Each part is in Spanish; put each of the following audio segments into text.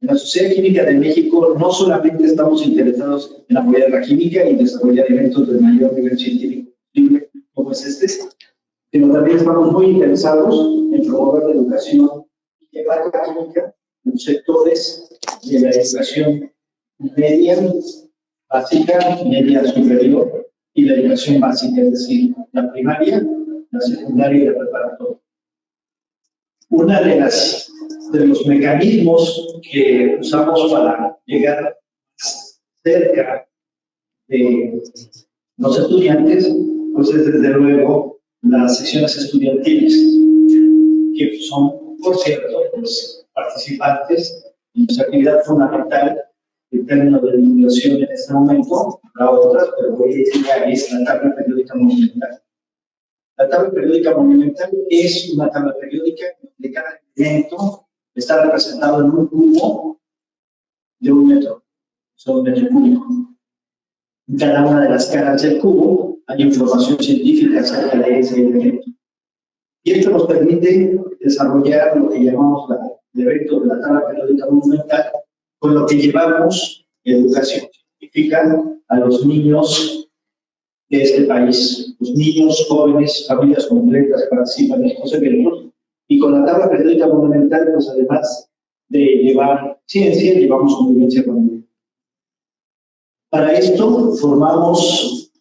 En la Sociedad Química de México no solamente estamos interesados en apoyar la química y desarrollar eventos de mayor nivel científico posible, como es este, sino también estamos muy interesados en promover la educación y llevar la química en los sectores de la educación media, básica, media superior y la educación básica, es decir, la primaria, la secundaria y la preparatoria. Una de los mecanismos que usamos para llegar cerca de los estudiantes, pues es desde luego las secciones estudiantiles, que son, por cierto, los participantes en nuestra actividad fundamental en términos de divulgación en este momento, habrá otras, pero hoy en día es la tabla periódica monumental. La tabla periódica monumental es una tabla periódica de cada elemento está representado en un cubo de 1 metro, o sea, 1 metro cúbico. En cada una de las caras del cubo hay información científica acerca de ese elemento. Y esto nos permite desarrollar lo que llamamos el evento de la tabla periódica monumental, con lo que llevamos educación científica a los niños de este país. Los niños, jóvenes, familias completas participan en estos eventos. Y con la tabla periódica monumental, pues además de llevar ciencia, llevamos convivencia con el medio. Para esto formamos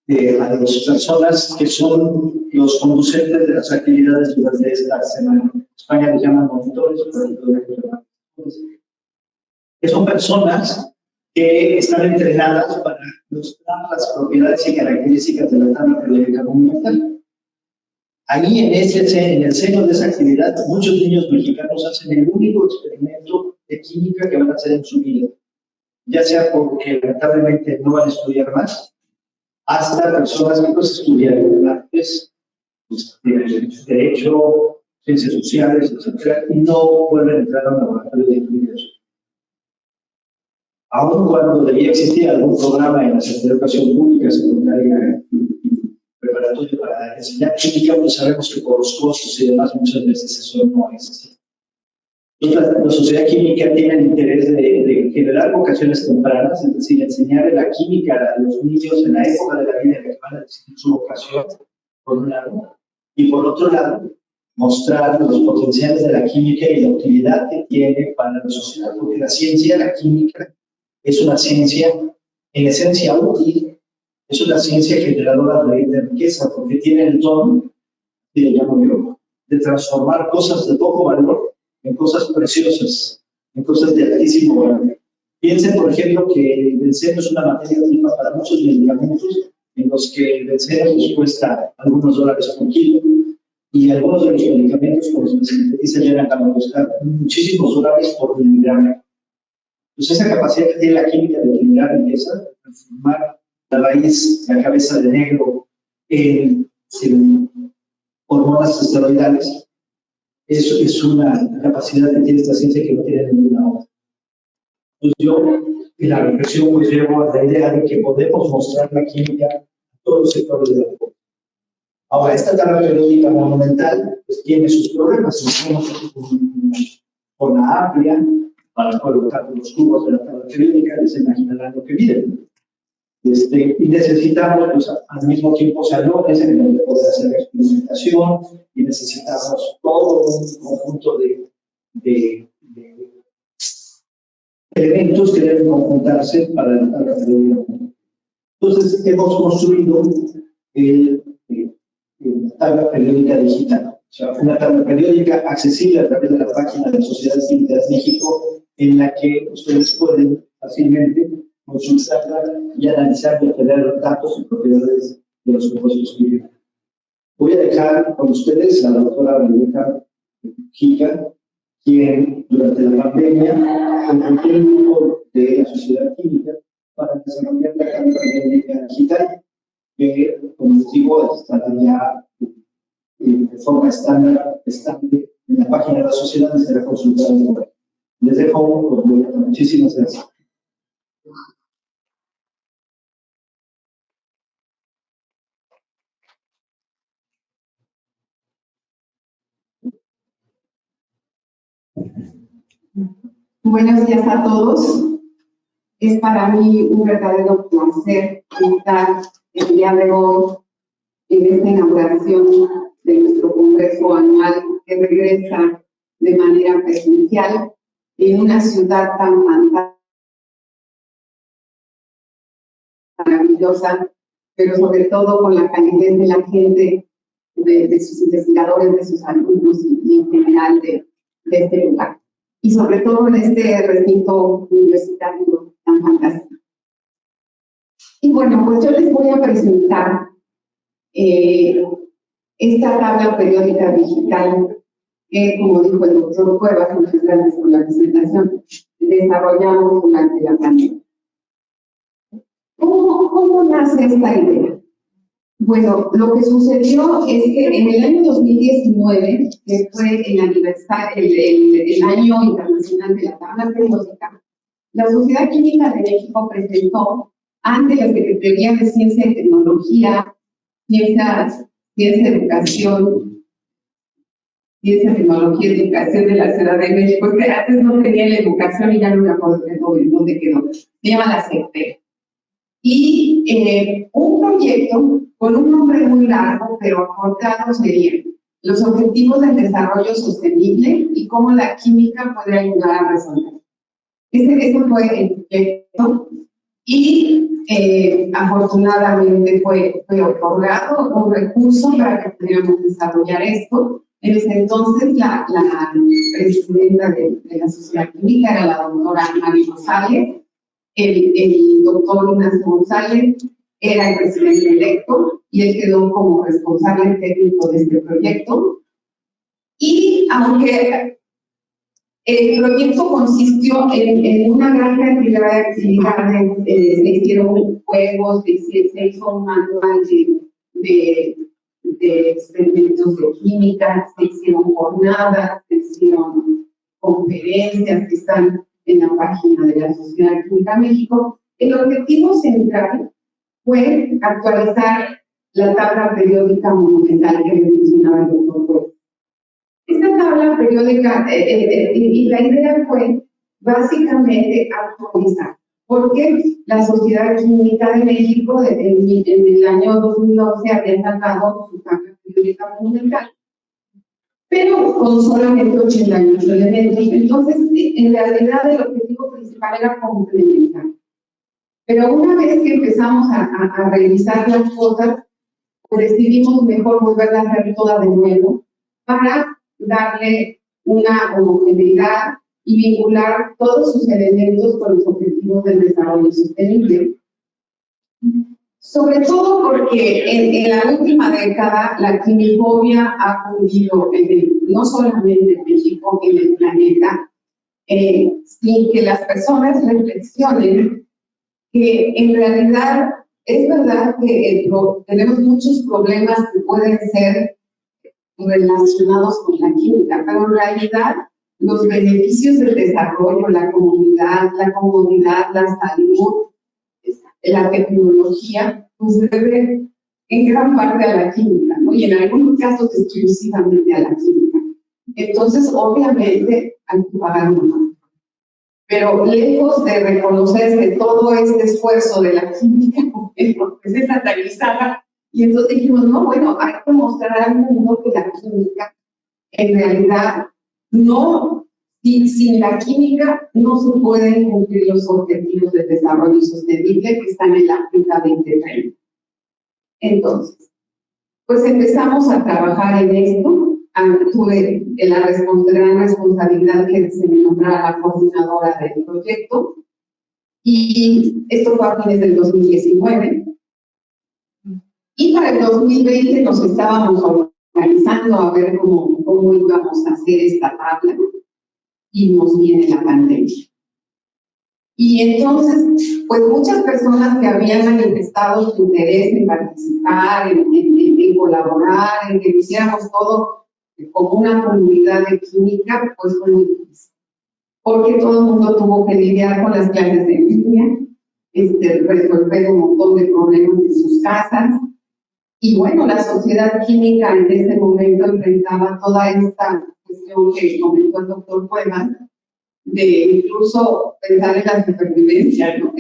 a las personas que son los conducentes de las actividades durante esta semana. En España les llaman monitores, que son personas que están entrenadas para mostrar las propiedades y características de la tabla periódica monumental. Ahí en el seno de esa actividad, muchos niños mexicanos hacen el único experimento de química que van a hacer en su vida, ya sea porque lamentablemente no van a estudiar más, hasta personas que pues estudian artes, derecho, ciencias sociales, etc., y no vuelven a entrar a un laboratorio de química. Aun cuando debía existir algún programa en la educación pública, secundaria y preparatoria para enseñar química, pues sabemos que por los costos y demás muchas veces eso no es así. La sociedad química tiene el interés de generar vocaciones tempranas, es decir, enseñar la química a los niños en la época de la vida en la que van a decidir su vocación, por un lado, y por otro lado, mostrar los potenciales de la química y la utilidad que tiene para la sociedad, porque la ciencia, la química, es una ciencia en esencia útil, es una ciencia generadora de riqueza, porque tiene el don, que le llamo yo, de transformar cosas de poco valor en cosas preciosas, en cosas de altísimo valor. Piensen, por ejemplo, que el benceno es una materia prima para muchos medicamentos en los que el benceno nos cuesta algunos dólares por kilo, y algunos de los medicamentos con los que se sintetiza llegan a costar muchísimos dólares por miligramo. Entonces, esa capacidad que tiene la química de generar riqueza, de transformar la raíz, la cabeza de negro en hormonas esteroidales, eso es una capacidad que tiene esta ciencia que no tiene ninguna otra. Entonces yo, en la reflexión, pues llevo a la idea de que podemos mostrar la química a todos los sectores de la vida. Ahora, esta tabla periódica monumental pues, tiene sus problemas. Tenemos una amplia para colocar los cubos de la tabla periódica, les imaginarán lo que miden. Y necesitamos, pues, al mismo tiempo, salones en donde poder hacer experimentación y necesitamos todo un conjunto de elementos que deben conjuntarse para la tabla periódica. Entonces, hemos construido la tabla periódica digital, o sea, una tabla periódica accesible a través de la página de Sociedades Químicas México, en la que ustedes pueden fácilmente consultarla y analizar y obtener datos y propiedades de los compuestos químicos. Voy a dejar con ustedes a la doctora Rebeca Giga, quien durante la pandemia contribuyó un grupo de la Sociedad Química para desarrollar la tabla periódica digital, que, como les digo, estará ya de forma estándar, estable en la página de la sociedad y será consultada en la web. Les dejo un muchísimas gracias. Buenos días a todos. Es para mí un verdadero placer estar el día de hoy en esta inauguración de nuestro Congreso Anual que regresa de manera presencial en una ciudad tan maravillosa, pero sobre todo con la calidez de la gente, de sus investigadores, de sus alumnos y en general de este lugar. Y sobre todo en este recinto universitario tan fantástico. Y bueno, pues yo les voy a presentar esta tabla periódica digital que, como dijo el doctor Cuevas, muchas gracias por la presentación, desarrollamos durante la pandemia. ¿Cómo nace esta idea? Bueno, lo que sucedió es que en el año 2019, que fue el año internacional de la tabla periódica, la Sociedad Química de México presentó ante la Secretaría de Ciencia y Tecnología, Ciencia, Educación, Ciencia, Tecnología y Educación de la Ciudad de México, que antes no tenía la educación y ya no me acuerdo de dónde quedó, se llama la CEP. Y un proyecto con un nombre muy largo, pero acortado, sería los objetivos del desarrollo sostenible y cómo la química puede ayudar a resolver. Ese fue el proyecto y afortunadamente fue otorgado un recurso para que pudiéramos desarrollar esto. En ese entonces la presidenta de la Sociedad Química era la doctora Mari González. El doctor Ignacio González era el presidente electo y él quedó como responsable técnico de este proyecto. Y aunque el proyecto consistió en una gran cantidad de actividades, se hicieron juegos, se hizo un manual de experimentos de química, se hicieron jornadas, se hicieron conferencias que están en la página de la Sociedad Química México. El objetivo central fue actualizar la tabla periódica monumental que mencionaba el doctor Cuevas. Esta tabla periódica, y la idea fue básicamente actualizar, porque la Sociedad Química de México en el año 2011 había sacado su tabla periódica monumental, pero con solamente 88 elementos. Entonces, en realidad el objetivo principal era complementar. Pero una vez que empezamos a revisar las cosas, pues decidimos mejor volverla a hacer toda de nuevo para darle una homogeneidad y vincular todos sus elementos con los objetivos del desarrollo sostenible. Sobre todo porque en la última década la quimifobia ha cundido no solamente en México, en el planeta, sin que las personas reflexionen que en realidad es verdad que tenemos muchos problemas que pueden ser relacionados con la química, pero en realidad los beneficios del desarrollo, la comunidad, la comodidad, la salud, la tecnología, pues debe en gran parte a la química, ¿no? Y en algunos casos exclusivamente a la química. Entonces, obviamente, hay que pagar más. Pero lejos de reconocerse todo este esfuerzo de la química, pues es satanizada. Y entonces dijimos, no, bueno, hay que mostrar al mundo que la química, en realidad, no, sin la química no se pueden cumplir los objetivos de desarrollo sostenible que están en la Agenda 2030. Entonces, pues empezamos a trabajar en esto. Tuve la gran responsabilidad que se me nombrara la coordinadora del proyecto, y esto fue a fines del 2019. Y para el 2020 nos estábamos organizando a ver cómo íbamos a hacer esta tabla, y nos viene la pandemia. Y entonces, pues muchas personas que habían manifestado su interés en participar, en colaborar, en que hiciéramos todo como una comunidad de química, pues fue muy difícil. Porque todo el mundo tuvo que lidiar con las clases de línea, resolver un montón de problemas en sus casas. Y bueno, la Sociedad Química en ese momento enfrentaba toda esta cuestión que comentó el doctor Cuevas, incluso pensar en la supervivencia, ¿no?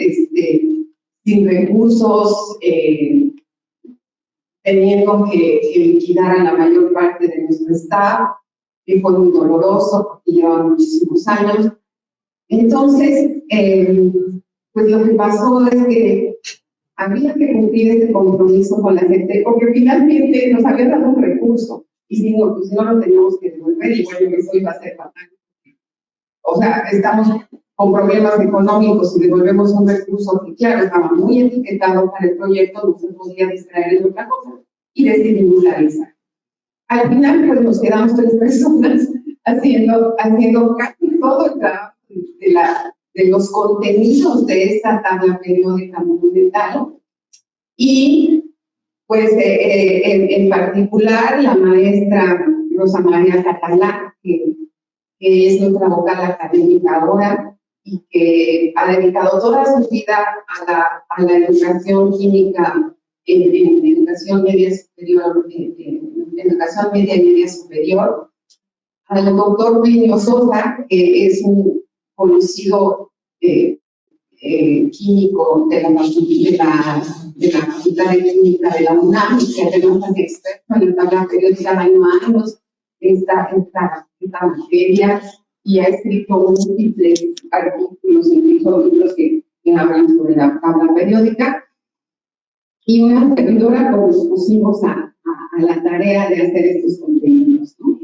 Sin recursos, teniendo que liquidar a la mayor parte de nuestro staff, que fue muy doloroso porque llevan muchísimos años. Entonces, pues lo que pasó es que había que cumplir este compromiso con la gente, porque finalmente nos habían dado un recurso, y si no, pues no lo teníamos que devolver, y bueno, eso iba a ser fatal. O sea, estamos con problemas económicos y devolvemos un recurso que, claro, estaba muy etiquetado para el proyecto, no se podía distraer en otra cosa, y decidimos realizar. Al final, pues nos quedamos 3 personas haciendo casi todo el trabajo de los contenidos de esta tabla periódica monumental, y pues en particular la maestra Rosa María Catalá, que es nuestra vocal académica ahora y que ha dedicado toda su vida a la educación química en educación media superior, en educación media y media superior, al doctor Plinio Sosa, que es un conocido químico de la Facultad de Química de la UNAM, que además es experto en la tabla periódica, año a año esta materia, y ha escrito múltiples artículos, incluso libros que hablan sobre la tabla periódica, y una servidora pues nos pusimos a la tarea de hacer estos contenidos, ¿no?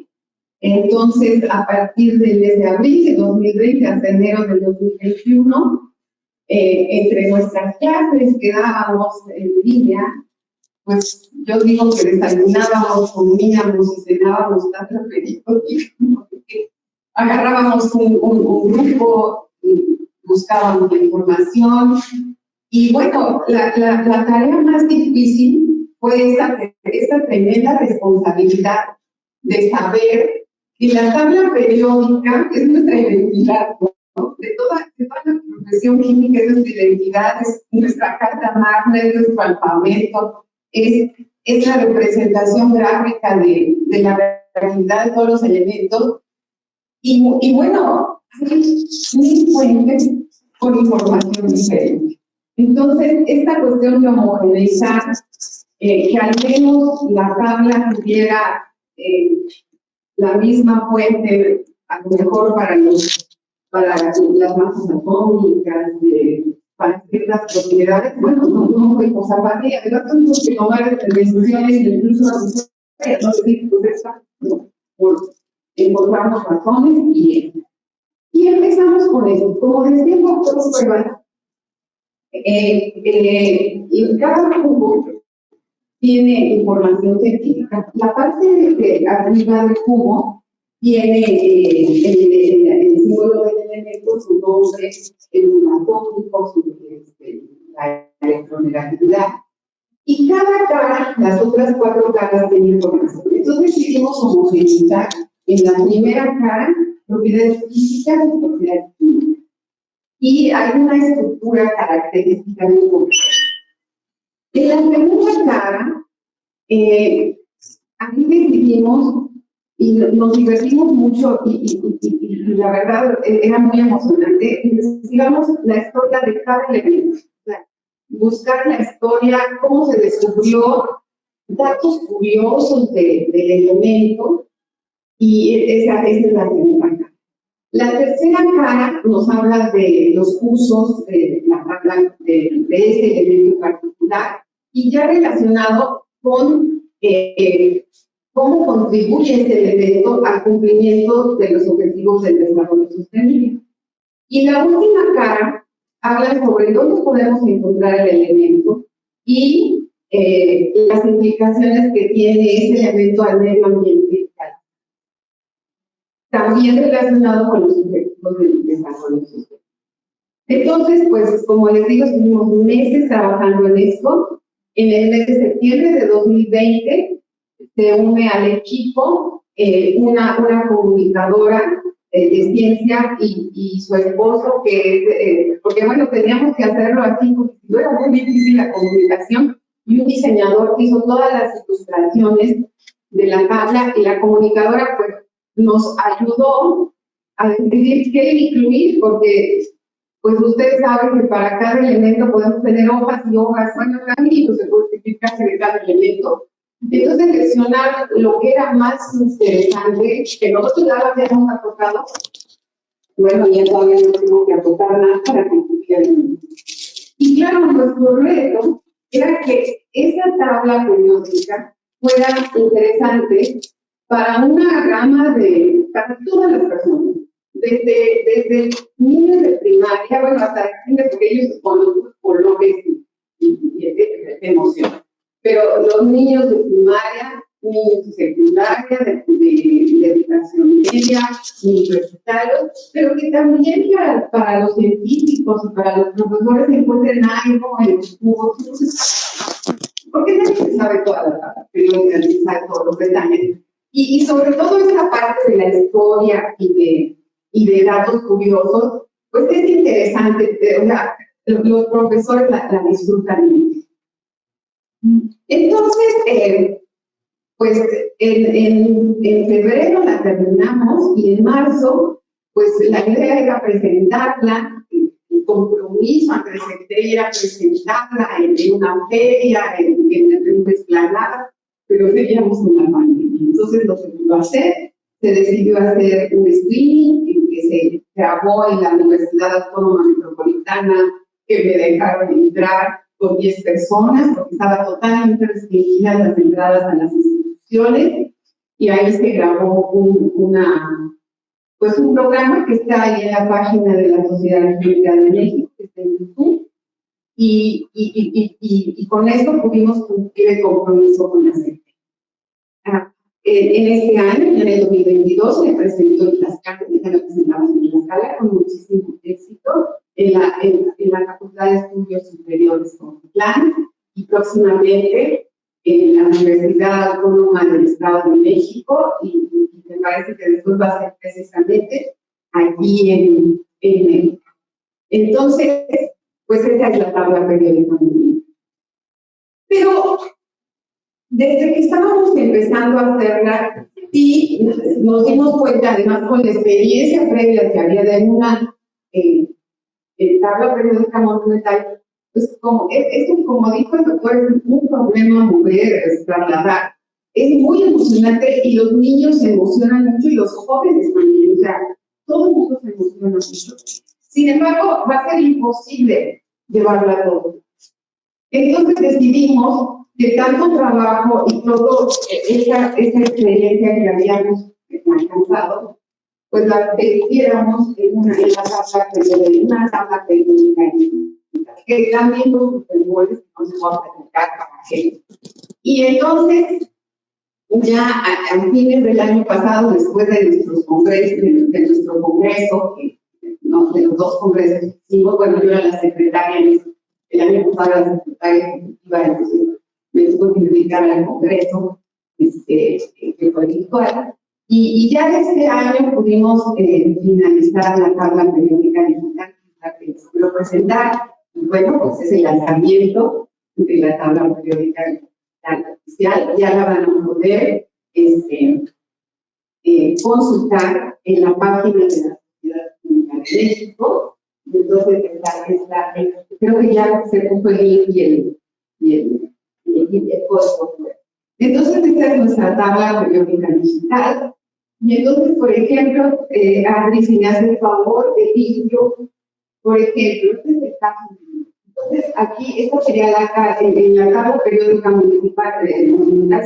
Entonces, a partir del mes de abril de 2020 hasta enero de 2021, entre nuestras clases que dábamos en línea, pues yo digo que desayunábamos, comíamos y cenábamos tanto periódico, agarrábamos un grupo, y buscábamos la información, y bueno, la tarea más difícil fue esta tremenda responsabilidad de saber que la tabla periódica es nuestra identidad, ¿no? De toda la profesión química es nuestra identidad, es nuestra carta magna, es nuestro alfabeto, es la representación gráfica de la realidad de todos los elementos. Y bueno, hay 1000 fuentes con información diferente. Entonces, esta cuestión de homogeneizar, que al menos la tabla tuviera la misma fuente, a lo mejor para las masas atómicas, para ciertas propiedades, bueno, no fue cosa fácil, además tuvimos que tomar decisiones incluso encontramos razones y empezamos con eso. Como decía el doctor Cuevas, cada cubo tiene información científica. La parte de arriba del cubo tiene el símbolo del elemento, su nombre, el número atómico, la electronegatividad. Y cada cara, las otras 4 caras tienen información. Entonces decidimos homogeneizar en la primera cara propiedades físicas y propiedades químicas. Y hay una estructura característica de un compuesto. En la segunda cara, aquí decidimos, y nos divertimos mucho, y la verdad era muy emocionante, investigamos la historia de cada elemento. Buscar la historia, cómo se descubrió, datos curiosos del elemento, y esa es la segunda cara. La tercera cara nos habla de los usos de la tabla de ese elemento particular, y ya relacionado con cómo contribuye este elemento al cumplimiento de los objetivos del desarrollo sostenible. Y la última cara habla sobre dónde podemos encontrar el elemento y las implicaciones que tiene ese elemento al medio ambiente, también relacionado con los objetivos del desarrollo sostenible. Entonces, pues, como les digo, estuvimos meses trabajando en esto. En el mes de septiembre de 2020 se une al equipo una comunicadora de ciencia y su esposo, que es, porque bueno, teníamos que hacerlo así, porque no era muy difícil la comunicación, y un diseñador que hizo todas las ilustraciones de la tabla, y la comunicadora pues nos ayudó a decidir qué incluir, porque pues ustedes saben que para cada elemento podemos tener hojas y hojas, bueno, cada libro se puede escribir casi de cada elemento. Entonces, seleccionar lo que era más interesante, que nosotros ya lo habíamos acotado, bueno, ya todavía no tengo que acotar nada para que cumplieran. Y claro, nuestro reto era que esa tabla periódica fuera interesante para una gama para todas las personas, desde niños de primaria, bueno, hasta porque ellos son colores y emoción, pero los niños de primaria, niños de secundaria, de educación media, universitarios, pero que también para los científicos y para los profesores se encuentren algo en los cubos, porque nadie se sabe toda la tabla periódica, ni sabe todos los detalles. Y sobre todo esta parte de la historia y de datos curiosos, pues es interesante, o sea, los profesores la disfrutan mucho. Entonces, pues en febrero la terminamos y en marzo, pues la idea era presentarla, el compromiso ante el secretario era presentarla en una feria, en una explanada, pero teníamos una pandemia. Entonces lo que iba a hacer, se decidió hacer un streaming que se grabó en la Universidad Autónoma Metropolitana, que me dejaron entrar con 10 personas, porque estaba totalmente restringidas las entradas a las instituciones, y ahí se grabó un programa que está ahí en la página de la Sociedad Química de México, que está en YouTube, y con esto pudimos cumplir el compromiso con la CEP. En este año, en el 2022, se presentó en Tlaxcala, ya la presentamos en Tlaxcala con muchísimo éxito, en la Facultad de Estudios Superiores Coquitlán, y próximamente en la Universidad Autónoma del Estado de México, y me parece que después va a ser precisamente aquí en México. Entonces, pues esa es la tabla periódica. Pero desde que estábamos empezando a hacerla, sí nos dimos cuenta, además con la experiencia previa que había de una tabla periódica monumental, pues como dijo el doctor, es un problema mover, trasladar. Es muy emocionante y los niños se emocionan mucho y los jóvenes también, o sea, todo el mundo se emociona mucho. Sin embargo, va a ser imposible llevarla a todo. Entonces decidimos que tanto trabajo y toda esa experiencia que habíamos alcanzado, pues la hiciéramos en una tabla periódica que también los supermoles que nos vamos a aplicar para gente. Y entonces, ya a fines del año pasado, después de nuestros congresos, de nuestro congreso, de los dos congresos que hicimos, bueno, yo era la secretaria, el año pasado la secretaria ejecutiva, entonces me tuve que dedicar al congreso, que fue virtual, y ya este año pudimos finalizar la tabla periódica digital, que les quiero presentar, y bueno, pues es el lanzamiento de la tabla periódica digital oficial, ya la van a poder consultar en la página de la Sociedad Química de México. Entonces, creo que ya se puso el link y el código. Entonces, esta es nuestra tabla periódica digital. Y entonces, por ejemplo, Adri, si me hace el favor, el vídeo, por ejemplo, este es el caso. Entonces, aquí, esta sería en la tabla periódica municipal,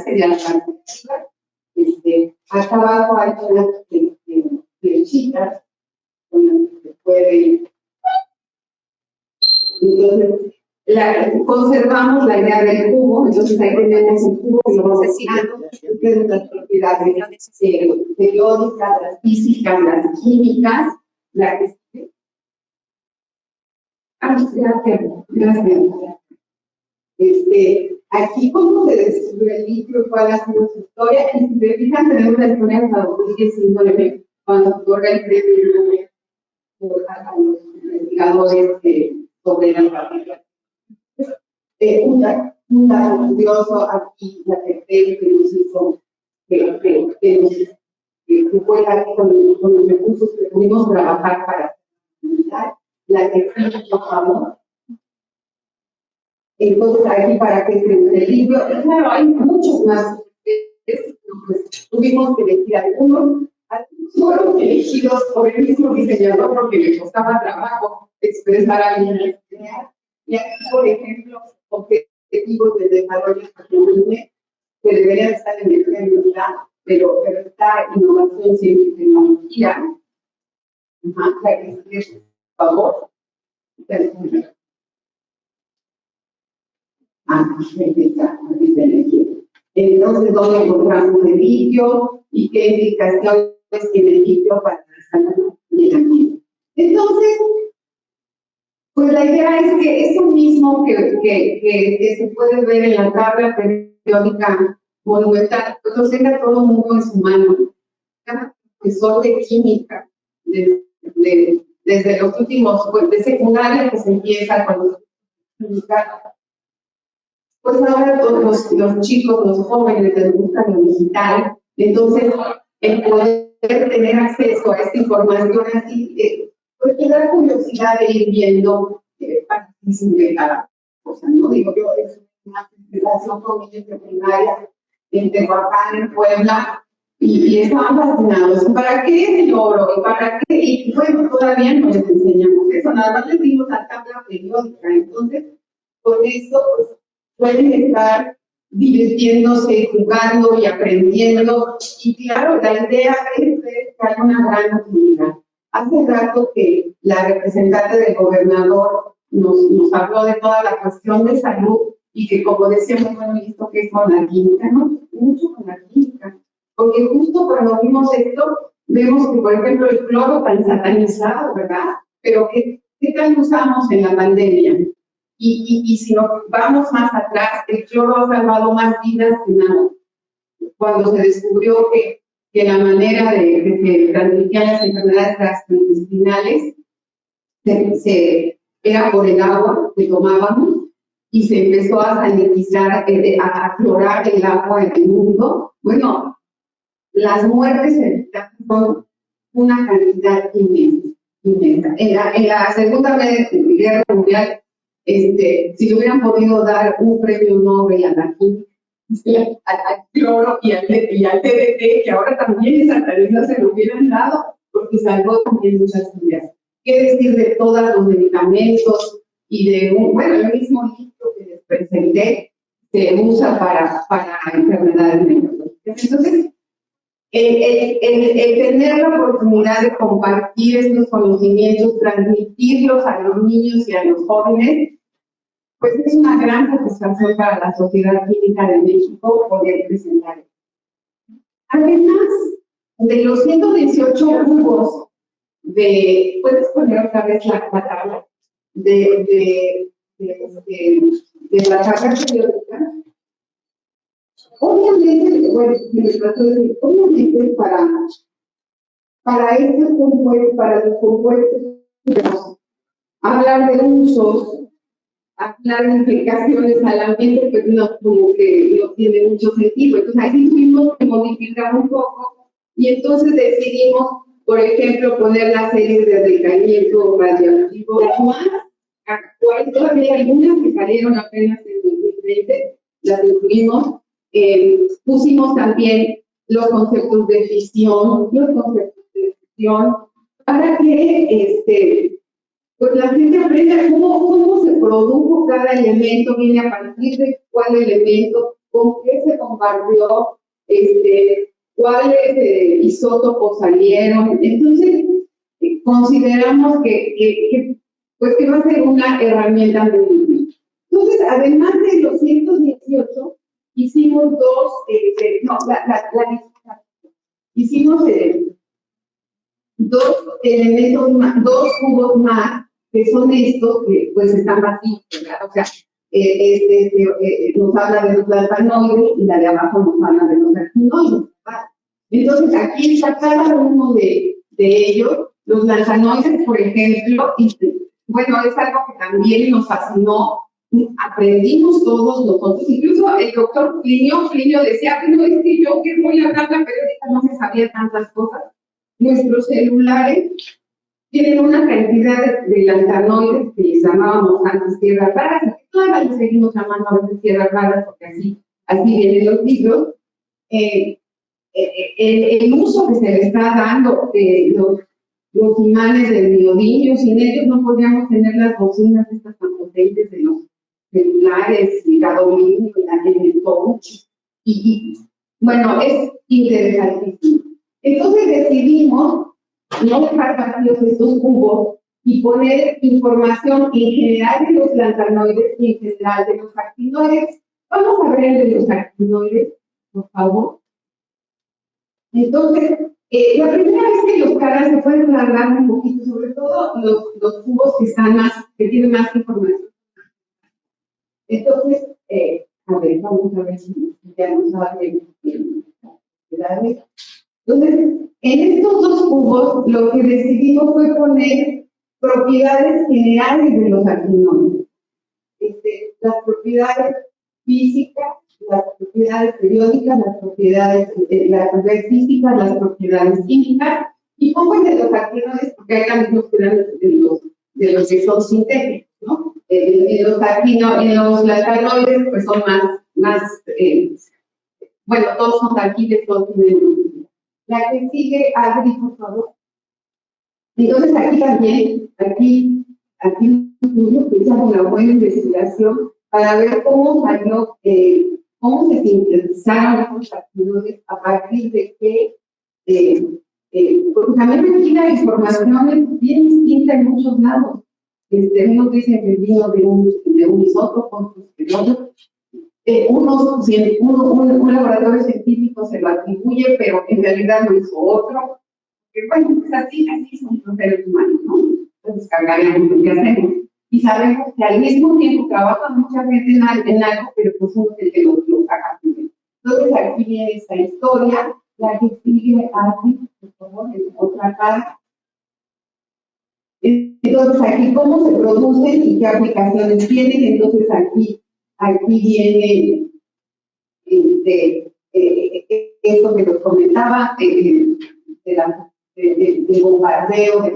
sería la parte. Acá abajo hay unas flechitas con las que se puede. Entonces, conservamos la idea del cubo, entonces ahí tenemos el cubo que lo vamos a decir, las propiedades periódicas, las físicas, las químicas, gracias. Aquí cómo se descubrió el libro, cuál ha sido su historia, y si se fijan, tenemos la historia hasta 2019, cuando otorga el premio a los investigadores sobre la familia. Un dato curioso aquí, la secretaria que nos hizo, que que fue con los recursos que pudimos trabajar para la que trabajamos. Entonces, aquí para que se el libro, claro, hay muchos más. Pues, tuvimos que elegir algunos fueron elegidos por el mismo diseñador porque le costaba trabajo expresar a alguien la idea. Y aquí, por ejemplo, objetivos de desarrollo sostenible que deberían estar en el primer lugar, pero está innovación, ciencia y tecnología. La que sigue, por favor. Entonces, ¿dónde encontramos el litio y qué indicaciones tiene el litio para la salud y el ambiente? Entonces, pues la idea es que eso mismo que se puede ver en la tabla periódica monumental, pues lo tenga todo el mundo en su mano. Cada profesor de química, desde los últimos, pues de secundaria que se empieza cuando pues ahora todos los chicos, los jóvenes les gusta lo digital, entonces el poder tener acceso a esta información así, pues te da curiosidad de ir viendo de cada cosa, ¿no? Digo yo, es una presentación con niños de primaria en Tehuacán, en Puebla, y estaban fascinados. ¿Para qué es el oro? ¿Y para qué? Y bueno, todavía no les enseñamos eso, nada más les dimos la tabla periódica, entonces con eso pues, pueden estar divirtiéndose, jugando y aprendiendo. Y claro, la idea es que haya una gran utilidad. Hace rato que la representante del gobernador nos habló de toda la cuestión de salud y que, como decíamos, bueno, visto que es con la química, ¿no? Mucho con la química. Porque justo cuando vimos esto, vemos que, por ejemplo, el cloro tan satanizado, ¿verdad? Pero ¿qué tal usamos en la pandemia? Y si nos vamos más atrás, el cloro ha salvado más vidas que nada. Cuando se descubrió que la manera de que se transmitían las enfermedades gastrointestinales era por el agua que tomábamos y se empezó a sanitizar, a clorar el agua en el mundo. Bueno, las muertes son una cantidad inmensa. En la Segunda Guerra Mundial, si le hubieran podido dar un premio Nobel a la química, al cloro y al DDT, que ahora también esa tarea se lo hubieran dado, porque salvó también muchas vidas. ¿Qué decir de todos los medicamentos y de el mismo litio que les presenté se usa para enfermedades neurológicas? Entonces, el tener la oportunidad de compartir estos conocimientos, transmitirlos a los niños y a los jóvenes, pues es una gran satisfacción para la Sociedad Química de México poder presentar. Además de los 118 grupos puedes poner otra vez la tabla de la tabla periódica. Obviamente, obviamente para estos compuestos, para los compuestos, hablar de usos, hablar de implicaciones al ambiente, pues no, como que no tiene mucho sentido. Entonces, ahí tuvimos que modificar un poco y entonces decidimos, por ejemplo, poner la serie de decaimiento radioactivo más actual. Todavía hay algunas que salieron apenas en 2020, las incluimos. Pusimos también los conceptos de fisión, para que pues la gente aprenda cómo se produjo cada elemento, viene a partir de cuál elemento, con qué se bombardeó, cuáles isótopos salieron. Entonces, consideramos que va a ser una herramienta muy útil. Entonces, además de los 118, hicimos hicimos dos elementos más, dos cubos más, que son estos que pues están vacíos, ¿verdad? O sea, nos habla de los lantanoides y la de abajo nos habla de los actinoides, ¿verdad? Entonces aquí está cada uno de ellos. Los lantanoides, por ejemplo, bueno, es algo que también nos fascinó aprendimos todos nosotros, incluso el doctor Plinio decía, no, es que yo que voy a hablar la periódica no se sabía tantas cosas. Nuestros celulares tienen una cantidad de lantanoides que les llamábamos antes tierras raras, y que todavía les seguimos llamando a veces tierras raras, porque así vienen los libros. El uso que se le está dando, los imanes del neodimio, sin ellos no podríamos tener las bocinas estas tan potentes de los celulares, y la dominio, en el touch, y bueno, es interesantísimo. Entonces decidimos no dejar vacíos estos cubos y poner información en general de los lantanoides y en general de los actinoides. Vamos a ver el de los actinoides, por favor. Entonces, la primera vez que los caras se pueden alargar un poquito, sobre todo los cubos que tienen más información. Entonces, a ver, vamos a ver si ya nos abre. Entonces, en estos dos cubos, lo que decidimos fue poner propiedades generales de los actinoides. Las propiedades físicas, las propiedades periódicas, las propiedades físicas, las propiedades químicas, y pongo el de los actinoides porque hay la misma de los que son sintéticos, ¿no? En los lantanoides, pues son más bueno, todos son alquiles, todos tienen. La que sigue, Adri, por favor. Entonces, aquí también, tuvimos que echar una buena investigación para ver cómo salió, cómo se sintetizaron estos actinoides, a partir de qué, porque también aquí la información es bien distinta en muchos lados. Unos dicen que vino de un isótopo, otros de otro. Un laboratorio científico se lo atribuye, pero en realidad lo hizo otro. Bueno, pues así son los seres humanos, ¿no? Entonces cargaremos lo que hacemos. Y sabemos que al mismo tiempo trabaja mucha gente en algo, pero pues uno es el que lo saca primero. Entonces aquí viene esta historia, la que sigue aquí, por favor, en otra cara. Entonces aquí cómo se producen y qué aplicaciones tienen. Entonces aquí viene esto que nos comentaba, del bombardeo de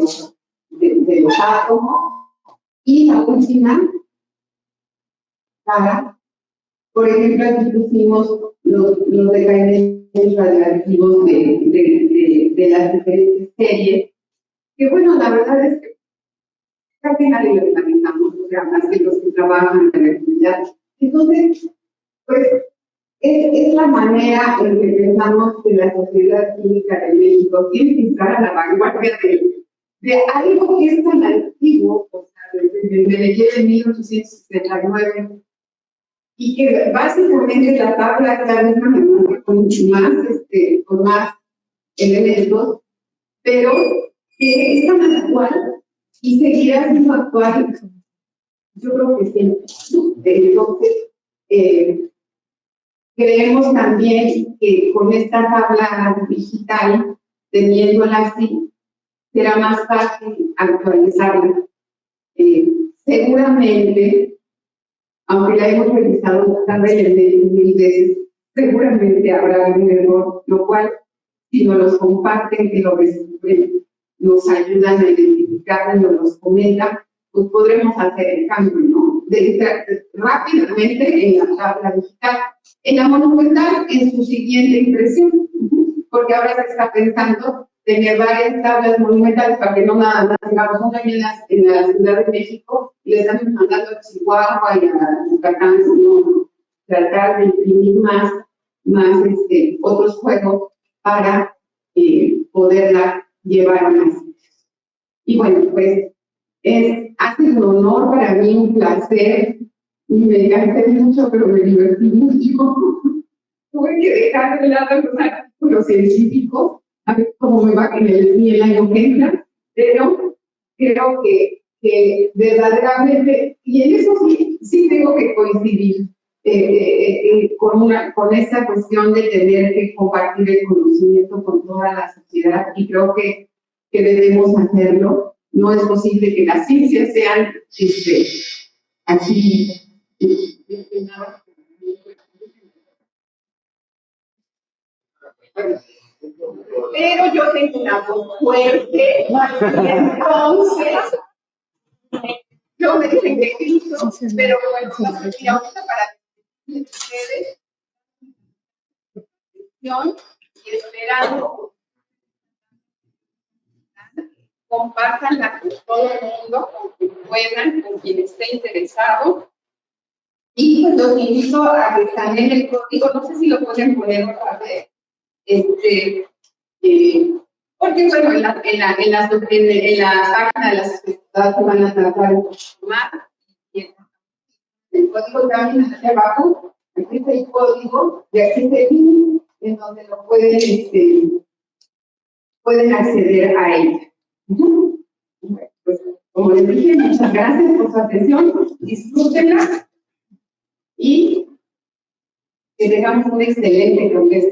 los átomos. Y la última, por ejemplo, aquí pusimos los decaimientos radioactivos de las diferentes series, que bueno, la verdad es que casi nadie lo analizamos, o sea, más que los que trabajan en la universidad. Entonces, pues, es la manera en que pensamos que la Sociedad Química de México tiene que estar a la vanguardia de algo que es tan antiguo, o sea, desde 1869, y que básicamente la tabla está misma con más elementos, pero que es tan actual y seguirá siendo actual. Yo creo que sí. Entonces, creemos también que con esta tabla digital, teniéndola así, será más fácil actualizarla. Seguramente, aunque la hemos revisado también mil veces, seguramente habrá algún error, lo cual, si nos los comparten, que lo resuelven, nos ayudan a identificar y nos los comentan, pues podremos hacer el cambio, ¿no? Rápidamente en la tabla digital. En la monumental, en su siguiente impresión, porque ahora se está pensando tener varias tablas monumentales para que no nada más tengamos una en la Ciudad de México y le estamos mandando a Chihuahua y a Yucatán, sino tratar de imprimir más otros juegos para poderla llevar más. Y bueno, pues ha sido un honor para mí, un placer, y me cansé mucho, pero me divertí mucho. Tuve que dejar de lado los artículos científicos, a ver cómo me va en el año que entra, pero creo que verdaderamente, y en eso sí tengo que coincidir con esta cuestión de tener que compartir el conocimiento con toda la sociedad, y creo que debemos hacerlo. No es posible que las ciencias sean así Pero yo tengo una voz fuerte, y entonces yo me dicen que Cristo, pero bueno, y ahorita para ustedes, y esperando, compártanla con todo el mundo, con quien puedan, con quien esté interesado. Y pues los invito a que escaneen el código, no sé si lo pueden poner otra vez, porque bueno, en la página de las sociedades se van a tratar de tomar, y el código también hacia abajo, aquí está el código, y aquí está el link, en donde lo pueden acceder a él. Bueno, pues, como les dije, muchas gracias por su atención, disfrútenla y que tengamos un excelente congreso.